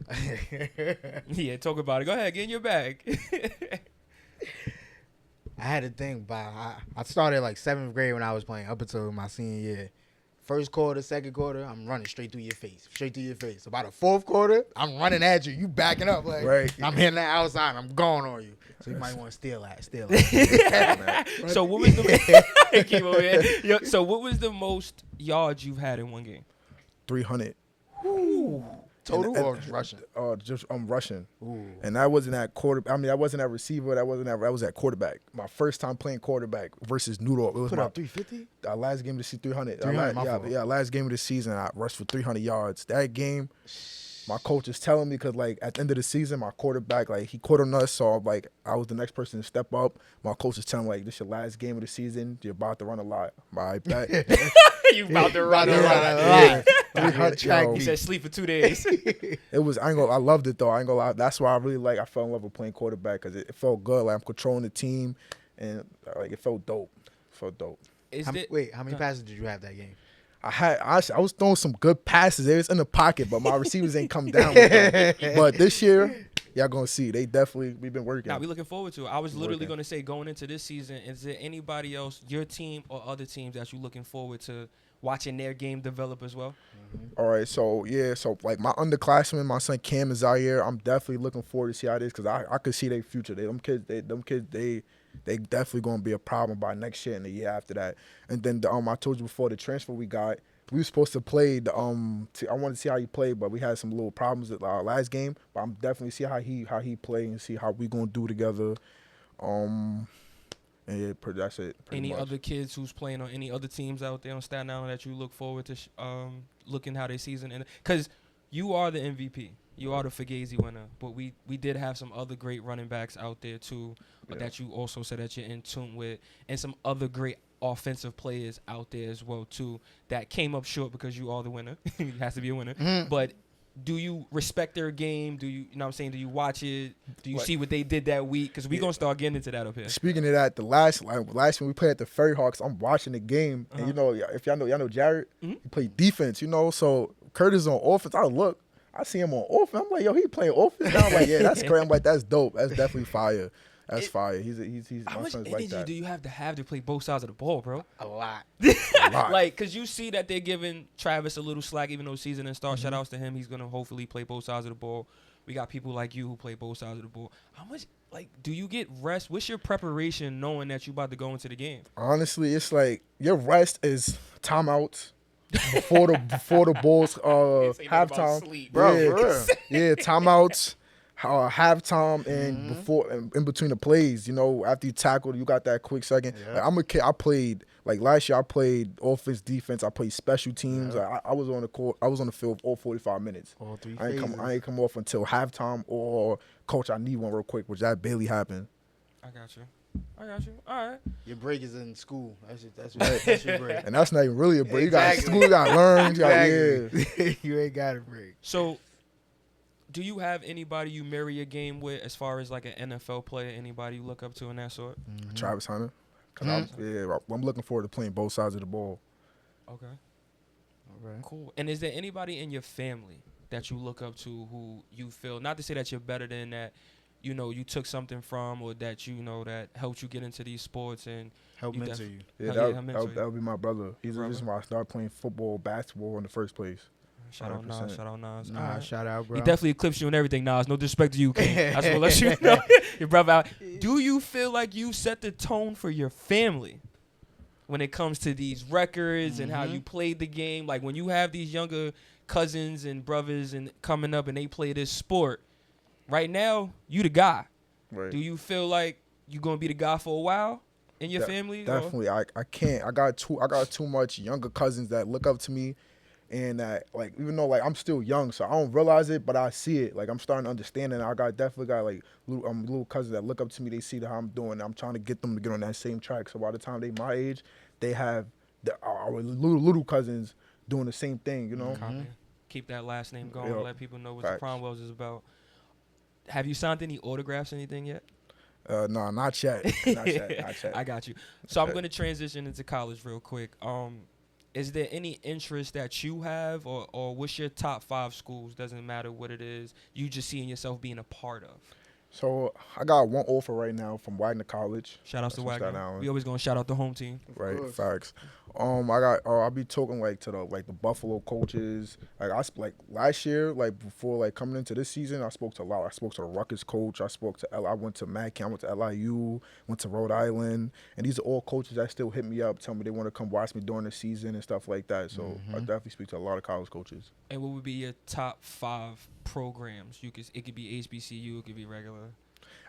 Yeah, talk about it. Go ahead, get in your bag. I had a thing, but I started like 7th grade when I was playing up until my senior year. First quarter, second quarter, I'm running straight through your face. So by the 4th quarter, I'm running at you. You backing up like Right. I'm hitting that outside. I'm going on you. So you might want to steal that. So what was the keep over here. Yo, so what was the most yards you've had in one game? 300. Total And- or just rushing? Just rushing. Ooh. And that wasn't at quarter. I mean, that wasn't at receiver. That was at quarterback. My first time playing quarterback versus Noodle. It was Put my up 350? last game to see 300. 300, my fault. Last game of the season, I rushed for 300 yards. That game, my coach is telling me because like at the end of the season, my quarterback like he quit on us, so like I was the next person to step up. My coach is telling me like this your last game of the season. You're about to run a lot. I bet. You about to run Yeah. 300. Track Yo, He said sleep for 2 days. it was. I loved it though. I ain't gonna lie. That's why I fell in love with playing quarterback because it felt good. Like I'm controlling the team, and like it felt dope. Is it? Wait, how many passes did you have that game? I was throwing some good passes. It was in the pocket, but my receivers ain't come down with them. But this year, y'all gonna see. We've been working. Nah, we looking forward to it. I was literally Working. going to say going into this season, is there anybody else, your team or other teams that you looking forward to watching their game develop as well? All right, so like my underclassmen, my son Cam is out here. I'm definitely looking forward to see how it is because I could see their future. Them kids, they definitely gonna be a problem by next year and the year after that. And then I told you before the transfer we got. We were supposed to play I wanted to see how he played, but we had some little problems at our last game. But I'm definitely see how he played and see how we gonna do together. And yeah, that's it. Any much. other kids who's playing on any other teams out there on Staten Island that you look forward to looking how their season and because you are the MVP, you are the Fugazi winner, but we did have some other great running backs out there too that you also said that you're in tune with, and some other great offensive players out there as well too that came up short because you are the winner. You has to be a winner, but. Do you respect their game? Do you know what I'm saying? Do you watch it? Do you see what they did that week? Because we're going to start getting into that up here. Speaking of that, the last when we played at the Ferry Hawks, I'm watching the game. And, if y'all know Jared, he played defense, So Curtis on offense, I see him on offense. I'm like, yo, he playing offense now. I'm like, yeah, that's great. I'm like, that's dope. That's definitely fire. That's fire. He's How my much son's energy like that. do you have to play both sides of the ball, bro? A lot. A lot. Like, because you see that they're giving Travis a little slack, even though season and start. Shout outs to him. He's going to hopefully play both sides of the ball. We got people like you who play both sides of the ball. How much, do you get rest? What's your preparation knowing that you about to go into the game? Honestly, it's like your rest is timeouts before the Bulls halftime. Bro, yeah, for real. yeah, timeouts. Halftime and before and in between the plays, after you tackled, you got that quick second. Yeah. Like, I'm a kid. I played last year. I played offense, defense. I played special teams. Yeah. I was on the court. I was on the field all 45 minutes. All three I phases. ain't come off until halftime or coach. I need one real quick, which that barely happened. I got you. All right. Your break is in school. That's your break. And that's not even really a break. Exactly. You got school. You got to learn. You got Exactly. You ain't got a break. So, do you have anybody you marry a game with as far as like an NFL player, anybody you look up to in that sort? Travis Hunter. I'm looking forward to playing both sides of the ball. Okay. Right. Cool. And is there anybody in your family that you look up to who you feel, not to say that you're better than, that you know you took something from, or that you know that helped you get into these sports and Help you mentor you. Yeah, that would be my brother. He's the reason why I started playing football, basketball in the first place. Shout out Nas. Shout out Nas. Nah, shout out, bro. He definitely eclipsed you and everything, Nas. No disrespect to you, King. I just want to let you know. Your brother out. Do you feel like you set the tone for your family when it comes to these records and how you played the game? Like when you have these younger cousins and brothers and coming up and they play this sport, right now, you the guy. Right. Do you feel like you going to be the guy for a while in your family? Definitely. I can't. I got too much younger cousins that look up to me. And that, like, even though, like, I'm still young, so I don't realize it, but I see it. Like, I'm starting to understand it. I definitely got, like, little cousins that look up to me. They see how I'm doing. I'm trying to get them to get on that same track. So by the time they my age, they have our little cousins doing the same thing, you know? Keep that last name going. Let people know what the Cromwells is about. Have you signed any autographs, anything yet? No, not yet. Not yet. I got you. So I'm going to transition into college real quick. Is there any interest that you have, or what's your top 5 schools? Doesn't matter what it is. You just seeing yourself being a part of. So I got one offer right now from Wagner College. Shout out to Wagner. We always gonna shout out the home team. Right, facts. I'll be talking like to the Buffalo coaches. Like last year, like before like coming into this season, I spoke to a lot. I spoke to the Rutgers coach. I went to Mackin. I went to LIU. Went to Rhode Island, and these are all coaches that still hit me up, tell me they want to come watch me during the season and stuff like that. So I definitely speak to a lot of college coaches. And what would be your top 5 programs? It could be HBCU, it could be regular.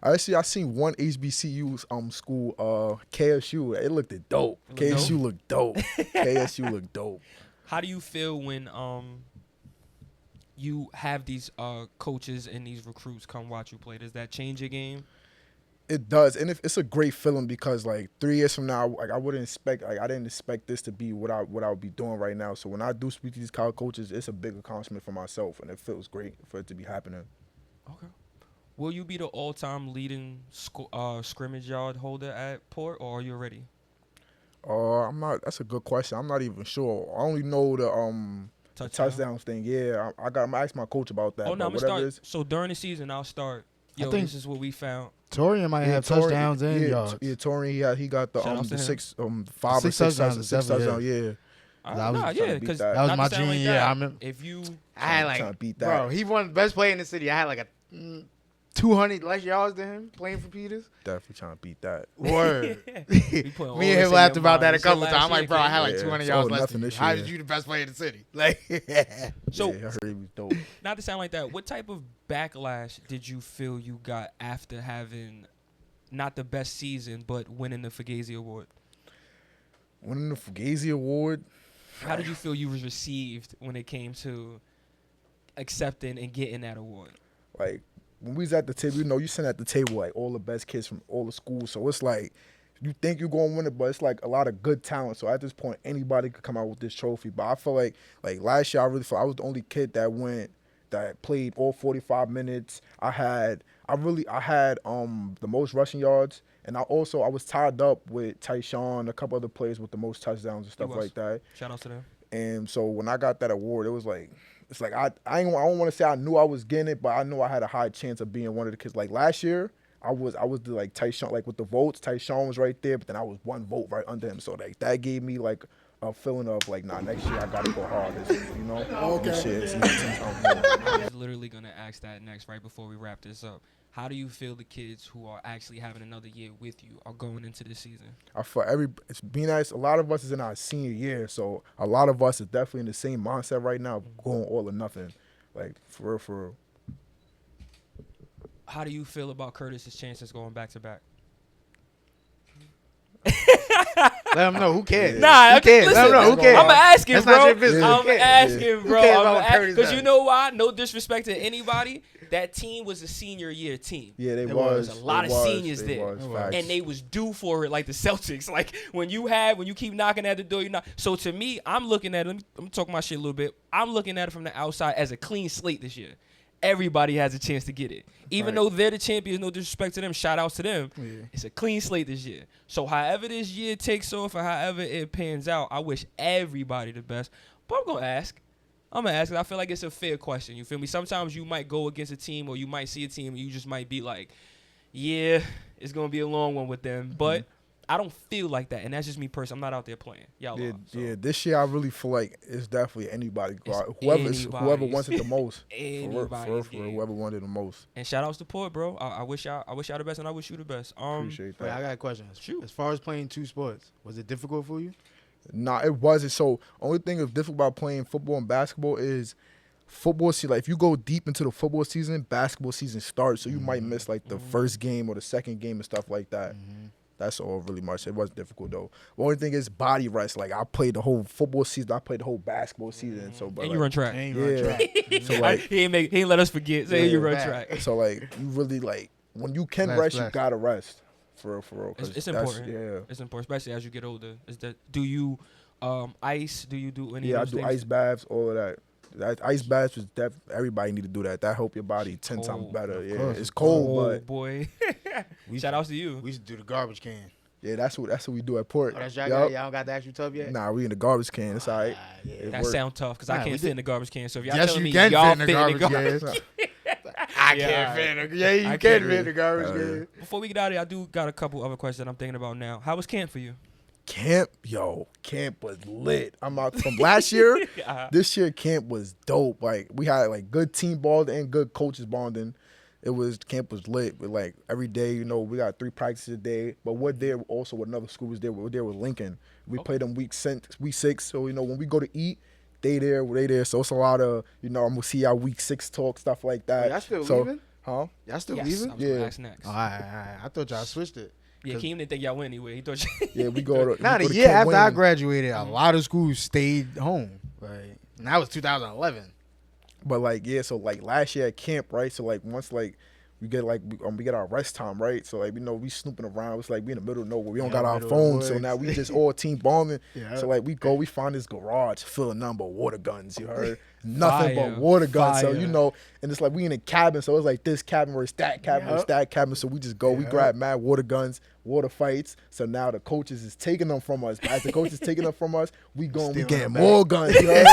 I seen one HBCU school, KSU. It looked dope. KSU looked dope. KSU looked dope. How do you feel when you have these coaches and these recruits come watch you play? Does that change your game? It does, and it's a great feeling because like 3 years from now, like I didn't expect this to be what I would be doing right now. So when I do speak to these college coaches, it's a big accomplishment for myself, and it feels great for it to be happening. Okay. Will you be the all-time leading scrimmage yard holder at Port, or are you ready? I'm not. That's a good question. I'm not even sure. I only know the touchdowns thing. Yeah, I'm gonna ask my coach about that. Oh no, I'm gonna start. So during the season, I'll start. Yo, this is what we found. Torian might have touchdowns and yards. Yeah, Torian. He got the 6 5 or 6 touchdowns. Yeah. Because that was my junior year. I remember. If you, I had like, beat that. Bro, he won the best player in the city. I had like a 200 less yards than him playing for Peters. Definitely trying to beat that. Word. Me and him laughed about that a couple times. I'm like, bro, I had like 200 yards less than you. How did you the best player in the city? Like, so I heard he was dope. Not to sound like that, what type of backlash did you feel you got after having not the best season, but winning the Fugazi Award? Winning the Fugazi Award? How did you feel you was received when it came to accepting and getting that award? Like, when we was at the table, you sit at the table like all the best kids from all the schools. So it's like you think you're gonna win it, but it's like a lot of good talent. So at this point, anybody could come out with this trophy. But I feel like last year, I really felt I was the only kid that played all 45 minutes. I had the most rushing yards, and I was tied up with Tyshawn, a couple other players with the most touchdowns and stuff like that. Shout out to them. And so when I got that award, it was like. It's like I don't want to say I knew I was getting it, but I knew I had a high chance of being one of the kids. Like last year, I was the like Tyshawn, like with the votes, Tyshawn was right there, but then I was one vote right under him. So like that gave me like a feeling of like, nah, next year I gotta go hard. Okay. I was literally gonna ask that next, right before we wrap this up. How do you feel the kids who are actually having another year with you are going into this season? I feel it's being nice. A lot of us is in our senior year, so a lot of us is definitely in the same mindset right now, going all or nothing. Like, for real. How do you feel about Curtis's chances going back-to-back? Let him know. Who cares? Nah, who cares? Listen, let him know. Who cares? I'm asking, That's bro. not your business. I'm asking, bro. Because you know why? No disrespect to anybody. That team was a senior year team. Yeah, there was a lot of seniors there, and they was due for it, like the Celtics. Like when you keep knocking at the door, you're not. So to me, I'm looking at it. I'm talking my shit a little bit. I'm looking at it from the outside as a clean slate this year. Everybody has a chance to get it. Even though they're the champions, no disrespect to them, shout outs to them. Yeah. It's a clean slate this year. So however this year takes off or however it pans out, I wish everybody the best. But I'm gonna ask. I feel like it's a fair question. You feel me? Sometimes you might go against a team, or you might see a team, and you just might be like, yeah, it's gonna be a long one with them. But I don't feel like that, and that's just me personally. I'm not out there playing. Y'all Yeah, are. So. yeah. This year I really feel like it's definitely anybody. It's Whoever wants it the most. Anybody's For whoever wanted the most. And shout outs to Port, bro. I wish y'all the best, and I wish you the best. Appreciate Wait, that. I got a question. Shoot. As far as playing 2 sports, was it difficult for you? Nah, it wasn't. So only thing that's difficult about playing football and basketball is football season. Like if you go deep into the football season, basketball season starts, so you might miss like the first game or the second game and stuff like that. That's all really much. It wasn't difficult though. The only thing is body rest. Like I played the whole football season. I played the whole basketball season. So, but And like, you run track. And you run track. So like, he ain't let us forget. Say you run back. track. so like you really like when you can Bless, rest, bless. you gotta rest. For real. 'Cause It's that's- important. Yeah. It's important, especially as you get older. Is that do you ice? Do you do any? Yeah, I of those do things? ice baths, all of that. That ice baths was everybody need to do that. That help your body 10 times Cold. better. Of Yeah, course, it's of cold, Oh but boy! We Shout outs to you. We used to do the garbage can. yeah, that's what we do at Port. Oh, that's y'all, Yup. y'all don't got the actual tub yet? Nah, we in the garbage can. It's all right. Yeah. It That work. sound tough because Nah, I we can't did- fit in the garbage can. So if y'all Yes, telling you me can y'all fit in the fit in the garbage garbage can. can, I Yeah, can't all fit in right. the Yeah, you I can can't fit in the garbage can. Before we get out of here, I do got a couple other questions that I'm thinking about now. How was camp for you? Camp was lit. I'm out from last year. Uh-huh. This year camp was dope. Like we had like good team bonding and good coaches bonding. Camp was lit. But like every day, we got 3 practices a day. But we're there also with another school was there. We're there with Lincoln. We played them week 6. So when we go to eat, they there. So it's a lot of I'm gonna see our week 6 talk, stuff like that. Y'all still so, leaving? Huh? Y'all still Yes, leaving? I was gonna Yeah. ask next. Oh, all right. I thought y'all switched it. Yeah, Keem didn't think y'all went anywhere. He thought you. Yeah, we go to Now, we the go to year Camp after I Wayne. graduated, a lot of schools stayed home. Like, and that was 2011. But so last year at camp, right? So once we get our rest time, right? So we snooping around. It's like we in the middle of nowhere. We don't Yeah, got our middle of the phones, so woods. now we just all team bombing. Yeah. So we find this garage full of number water guns. You heard nothing Fire. but water guns. Fire. So and it's like we in a cabin. So it's like this cabin or that cabin or that cabin. So we just go. We Yeah. grab mad water guns, water fights. So now the coaches is taking them from us. As the coaches taking them from us, we going. We Stealing getting them more guns. You heard?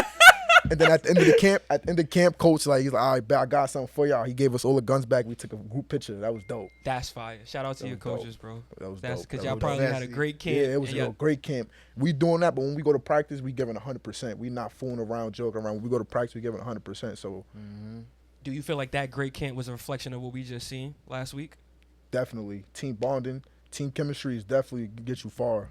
And then at the end of the camp, coach he's like, all right, bet I got something for y'all. He gave us all the guns back. We took a group picture. That was dope. That's fire. Shout out to That your was dope. coaches, bro. That was That's dope. because That y'all was probably dope. had a great camp. Yeah, it was and a y'all- great camp. We doing that, but when we go to practice, we giving 100%. We not fooling around, joking around. When we go to practice, we giving 100%. So Do you feel like that great camp was a reflection of what we just seen last week? definitely team bonding, team chemistry is definitely get you far.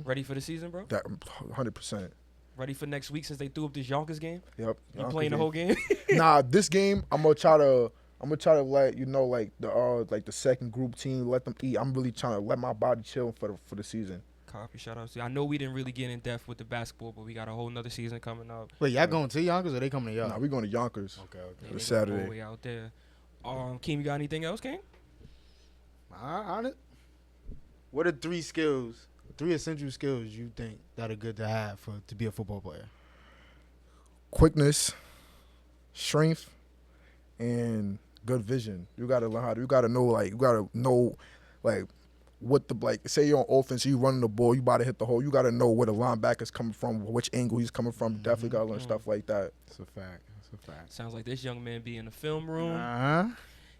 Ready for the season, bro? That 100%. Ready for next week since they threw up this Yonkers game? Yep. You playing the whole game? Nah, this game I'm gonna try to let the second group team let them eat. I'm really trying to let my body chill for the season. Copy. Shout out to you. I know we didn't really get in depth with the basketball, but we got a whole nother season coming up. Wait, y'all going to Yonkers or they coming to y'all? Nah, we going to Yonkers. Okay. Yeah, It's they go all Saturday. the way out there. Keem, you got anything else, King? On it. What are 3 essential skills you think that are good to have to be a football player? Quickness, strength, and good vision. You gotta learn you gotta know what say you're on offense, you running the ball, you about to hit the hole. You gotta know where the linebacker's coming from, which angle he's coming from. Definitely gotta learn stuff like that. It's a fact. Sounds like this young man be in the film room. Uh-huh.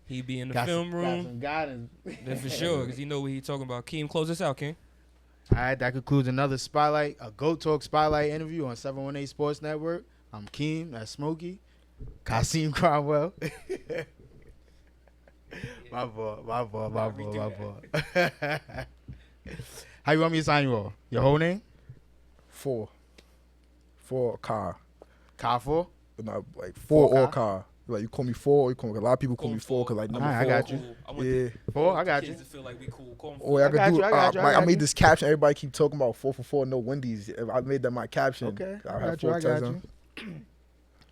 He be in the Got film some room. guidance. That's for sure, because he know what he talking about. Keem, close us out, King. All right, that concludes another a GO Talk Spotlight interview on 718 Sports Network. I'm Keem, that's Smokey, Kasim Cromwell. My fault. How you want me to sign you off? Your whole name? 4 car. Car 4? Not like 4 4 or car? car. Like you call me 4, you call me, a lot of people call me 4 because number Alright, 4. I got you. Cool. I want Yeah. 4? I got kids you. to feel like we cool. Call him Or I I got could do. you, I got you, I I got made you. this caption. Everybody keep talking about 4 for 4, no Wendy's. I made that my caption. Okay, I'll I have got you. 4 I got touchdowns. you. That You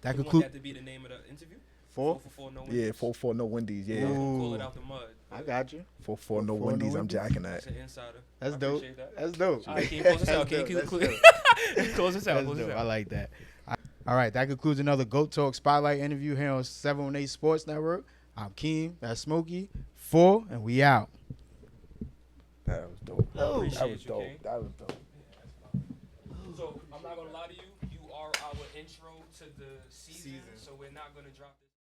want concludes that to be the name of the interview? 4? For 4, no Yeah, Wendy's. 4 for 4, no Wendy's. Yeah, Ooh. Call it out the mud. I got you. 4 for 4, no 4 for 4, no Wendy's. I'm Wendy's. jacking that. That's an insider. That's I dope. appreciate that. That's dope. All right, King, close us out. King, That's close dope. close us out. That's Close us dope. out. I like that. All right, that concludes another GO Talk Spotlight interview here on 718 Sports Network. I'm Keem, that's Smokey, 4, and we out. That was dope. Appreciate That was you, dope. King. That was dope. So I'm not gonna lie to you. You are our intro to the season, so we're not gonna drop this.